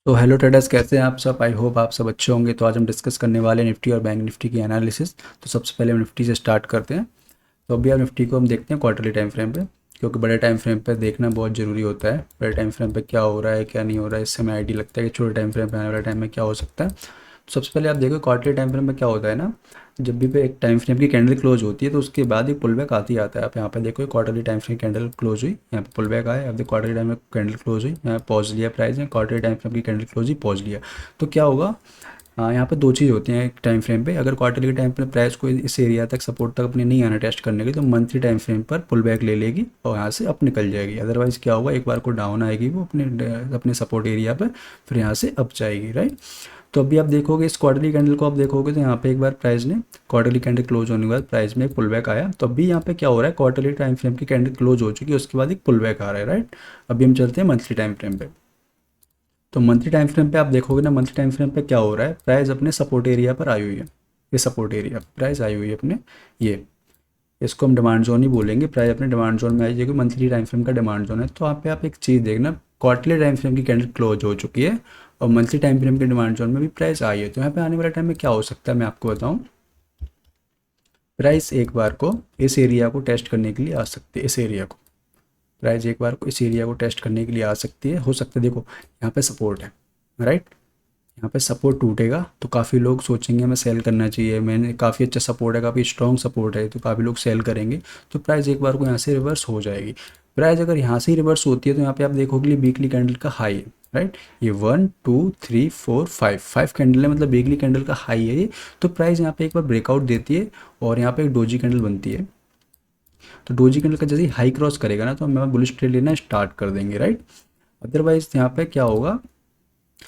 तो hello traders, कैसे हैं आप सब। आई होप आप सब अच्छे होंगे। तो आज हम डिस्कस करने वाले हैं निफ्टी और बैंक निफ्टी की एनालिसिस। तो सबसे पहले हम निफ्टी से स्टार्ट करते हैं। तो अभी आप निफ्टी को हम देखते हैं क्वार्टरली टाइम फ्रेम पे, क्योंकि बड़े टाइम फ्रेम पे देखना बहुत ज़रूरी होता है। बड़े टाइम फ्रेम पे क्या हो रहा है क्या नहीं हो रहा है, इससे हमें आइडिया लगता है कि छोटे टाइम फ्रेम पे आने वाले टाइम में क्या हो सकता है। तो सबसे पहले आप देखो क्वार्टरली टाइम फ्रेम में क्या होता है ना, जब भी पे एक टाइम फ्रेम की कैंडल क्लोज होती है तो उसके बाद एक पुल बैक आती आता है। आप यहाँ पे देखो quarterly time frame candle close हुई, यहाँ पे पुल बैक आया। अब देखो क्वार्टरली टाइम में कैंडल क्लोज हुई, यहाँ पॉज लिया प्राइस ने, क्वार्टरली टाइम फ्रेम की कैंडल क्लोज हुई, पॉज लिया। तो क्या होगा, हाँ, यहाँ पे दो चीज़ होती हैं एक टाइम फ्रेम पे। अगर क्वार्टरली टाइम पे प्राइस को इस एरिया तक सपोर्ट तक अपने नहीं आना टेस्ट करने के, तो मंथली टाइम फ्रेम पर पुल बैक ले लेगी और यहाँ से अप निकल जाएगी। अदरवाइज़ क्या होगा, एक बार को डाउन आएगी वो अपने अपने सपोर्ट एरिया पर, फिर यहाँ से अप जाएगी, राइट। तो अभी आप देखोगे इस क्वार्टरली कैंडल को, आप देखोगे तो यहाँ पे एक बार प्राइस ने क्वार्टरली कैंडल क्लोज होने के बाद प्राइस में एक पुल बैक आया। तो अभी यहाँ पे क्या हो रहा है, क्वार्टरली टाइम फ्रेम की कैंडल क्लोज हो चुकी है, उसके बाद एक पुल बैक आ रहा है, राइट। अभी हम चलते हैं मंथली टाइम फ्रेम पे। तो मंथली टाइम फ्रेम पे आप देखोगे ना, मंथली टाइम फ्रेम पे क्या हो रहा है, प्राइस अपने सपोर्ट एरिया पर आई हुई है। ये सपोर्ट एरिया प्राइस आई हुई है अपने, ये इसको हम डिमांड जोन ही बोलेंगे। प्राइस अपने डिमांड जोन में आई, क्योंकि मंथली टाइम फ्रेम का डिमांड जोन है। तो यहाँ पे आप एक चीज़ देखना, क्वार्टरली टाइम फ्रेम की कैंडल क्लोज हो चुकी है और मंथली टाइम फ्रेम के डिमांड जोन में भी प्राइस आई है। तो यहाँ पे आने वाले टाइम में क्या हो सकता है मैं आपको बताऊँ, प्राइस एक बार को इस एरिया को टेस्ट करने के लिए आ सकती है। इस एरिया को प्राइस एक बार को इस एरिया को टेस्ट करने के लिए आ सकती है, हो सकता है। देखो यहाँ पे सपोर्ट है, राइट। यहाँ पे सपोर्ट टूटेगा तो काफ़ी लोग सोचेंगे हमें सेल करना चाहिए, मैंने काफ़ी अच्छा सपोर्ट है, काफ़ी स्ट्रॉन्ग सपोर्ट है, तो काफ़ी लोग सेल करेंगे। तो प्राइस एक बार को यहाँ से रिवर्स हो जाएगी। प्राइस अगर यहाँ से ही रिवर्स होती है तो यहाँ पे आप देखोगे वीकली कैंडल का हाई है, राइट। ये 1 2 3 4 5 कैंडल है, मतलब वीकली कैंडल का हाई है ये। तो प्राइस यहाँ पे एक बार ब्रेकआउट देती है और यहाँ पे एक डोजी कैंडल बनती है। तो डोजी कैंडल का जैसे ही हाई क्रॉस करेगा ना, तो हम बुलिश ट्रेड लेना स्टार्ट कर देंगे, राइट। अदरवाइज यहाँ पे क्या होगा,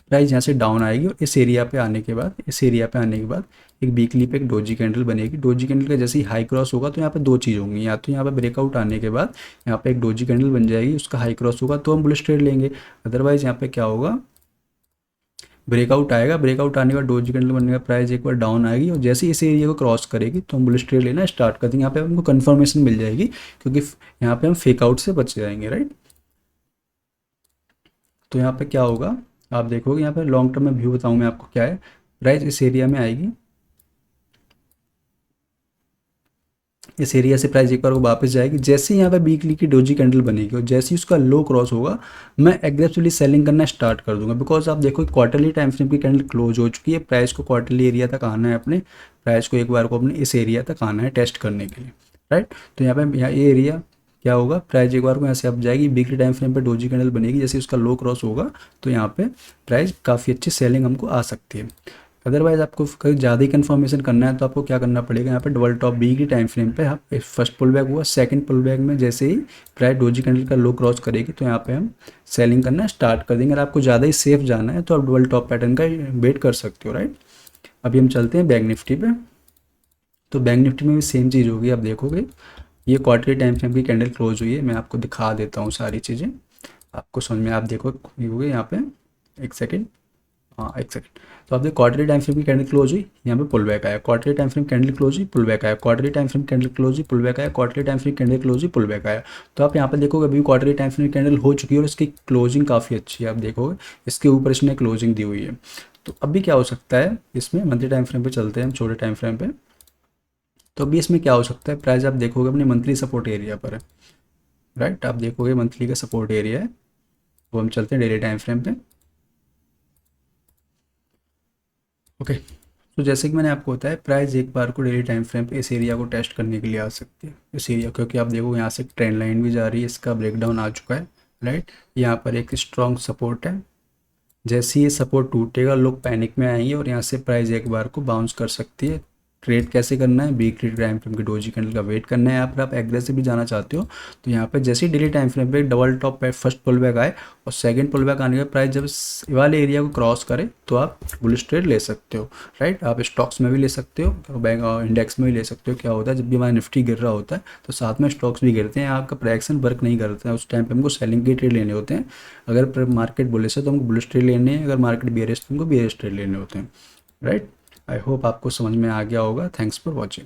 प्राइस यहाँ से डाउन आएगी और इस एरिया पे आने के बाद, इस एरिया पे आने के बाद एक वीकली पे एक डोजी कैंडल बनेगी। डोजी कैंडल का जैसे ही हाई क्रॉस होगा तो यहाँ पे दो चीज़ होंगी, या तो यहाँ पे ब्रेकआउट आने के बाद यहाँ पे एक डोजी कैंडल बन जाएगी, उसका हाई क्रॉस होगा तो हम बुलिश ट्रेड लेंगे। अदरवाइज यहाँ पे क्या होगा, ब्रेकआउट आएगा, ब्रेकआउट आने के बाद डोजी कैंडल बनने का प्राइस एक बार डाउन आएगी और जैसे ही इस एरिया को क्रॉस करेगी तो हम बुलिश ट्रेड लेना स्टार्ट कर देंगे। यहाँ पे हमको कन्फर्मेशन मिल जाएगी, क्योंकि यहाँ पे हम फेक आउट से बच जाएंगे, राइट। तो यहाँ पे क्या होगा, आप देखोगे यहाँ पे लॉन्ग टर्म में व्यू बताऊँ मैं आपको क्या है। प्राइस इस एरिया में आएगी, इस एरिया से प्राइस एक बार वो वापस जाएगी। जैसे ही यहाँ पे वीकली की डोजी कैंडल बनेगी और जैसे ही उसका लो क्रॉस होगा, मैं एग्रेसिवली सेलिंग करना स्टार्ट कर दूंगा। बिकॉज आप देखो क्वार्टरली टाइम फ्रेम की कैंडल क्लोज हो चुकी है, प्राइस को क्वार्टरली एरिया तक आना है, अपने प्राइस को एक बार को अपने इस एरिया तक आना है टेस्ट करने के लिए, राइट। तो यहाँ पे ये एरिया क्या होगा, प्राइस एक बार को यहाँ से अप जाएगी, वीकली टाइम फ्रेम पे डोजी कैंडल बनेगी, जैसे उसका लो क्रॉस होगा तो यहाँ पे प्राइस काफ़ी अच्छी सेलिंग हमको आ सकती है। अदरवाइज आपको कहीं ज़्यादा ही कन्फर्मेशन करना है तो आपको क्या करना पड़ेगा, यहाँ पे डबल टॉप बी की टाइम फ्रेम पे आप फर्स्ट पुल बैक हुआ, सेकंड पुल बैक में जैसे ही प्राइस डोजी कैंडल का लो क्रॉस करेगी तो यहाँ पे हम सेलिंग करना स्टार्ट कर देंगे। अगर आपको ज़्यादा ही सेफ जाना है तो आप डबल टॉप पैटर्न का वेट कर सकते हो, राइट। अभी हम चलते हैं बैंक निफ्टी पे। तो बैंक निफ्टी में भी सेम चीज़ होगी। आप देखोगे ये क्वार्टरली टाइम फ्रेम की कैंडल क्लोज हुई है, मैं आपको दिखा देता हूँ सारी चीज़ें आपको समझ में। आप देखो ये हो गई यहाँ पे, एक सेकेंड, हाँ एक सेकंड। तो आपने क्वार्टरली टाइम फ्रेम की कैंडल क्लोज हुई, यहाँ पे पुल बैक आया, quarterly time frame candle close हुई, पुल बैक आया, quarterly time frame candle close हुई, पुल बैक आया, quarterly time frame candle close हुई, पुल बैक आया। तो आप यहाँ पे देखोगे अभी क्वार्टरली टाइम फ्रेम कैंडल हो चुकी है और इसकी क्लोजिंग काफ़ी अच्छी है। आप देखोगे इसके ऊपर इसने क्लोजिंग दी हुई है। तो अभी क्या हो सकता है, इसमें मंथली टाइम फ्रेम पे चलते हैं हम, छोटे टाइम फ्रेम पे। तो अभी इसमें क्या हो सकता है, प्राइस आप देखोगे अपने मंथली सपोर्ट एरिया पर है, राइट। आप देखोगे मंथली का सपोर्ट एरिया है। वो हम चलते हैं डेली टाइम फ्रेम पे, ओके। तो जैसे कि मैंने आपको बताया, प्राइस एक बार को डेली टाइम फ्रेम पे इस एरिया को टेस्ट करने के लिए आ सकती है, इस एरिया, क्योंकि आप देखो यहाँ से ट्रेंड लाइन भी जा रही है, इसका ब्रेकडाउन आ चुका है, राइट। यहाँ पर एक स्ट्रॉन्ग सपोर्ट है, जैसे ही ये सपोर्ट टूटेगा लोग पैनिक में आएंगे और यहाँ से प्राइस एक बार को बाउंस कर सकती है। ट्रेड कैसे करना है, वीकली टाइम फ्रेम की डोजी कैंडल का वेट करना है। यहाँ पर आप एग्रेसिव भी जाना चाहते हो तो यहाँ पे जैसे ही डेली टाइम फ्रेम पे डबल टॉप पे फर्स्ट पुल बैक आए और सेकंड पुल बैक आने के प्राइस जब इस वाले एरिया को क्रॉस करे तो आप बुलिश ट्रेड ले सकते हो, राइट। आप स्टॉक्स में भी ले सकते हो, बैंक इंडेक्स में भी ले सकते हो। क्या होता है, जब भी हमारा निफ्टी गिर रहा होता है तो साथ में स्टॉक्स भी गिरते हैं, आपका प्राइक्शन वर्क नहीं करता है, उस टाइम पे हमको सेलिंग के ट्रेड लेने होते हैं। अगर मार्केट बुलिश है तो हमको बुलिश ट्रेड लेने हैं, अगर मार्केट बेयरिश तो हमको बेयरिश ट्रेड लेने होते हैं, राइट। आई होप आपको समझ में आ गया होगा। Thanks for watching.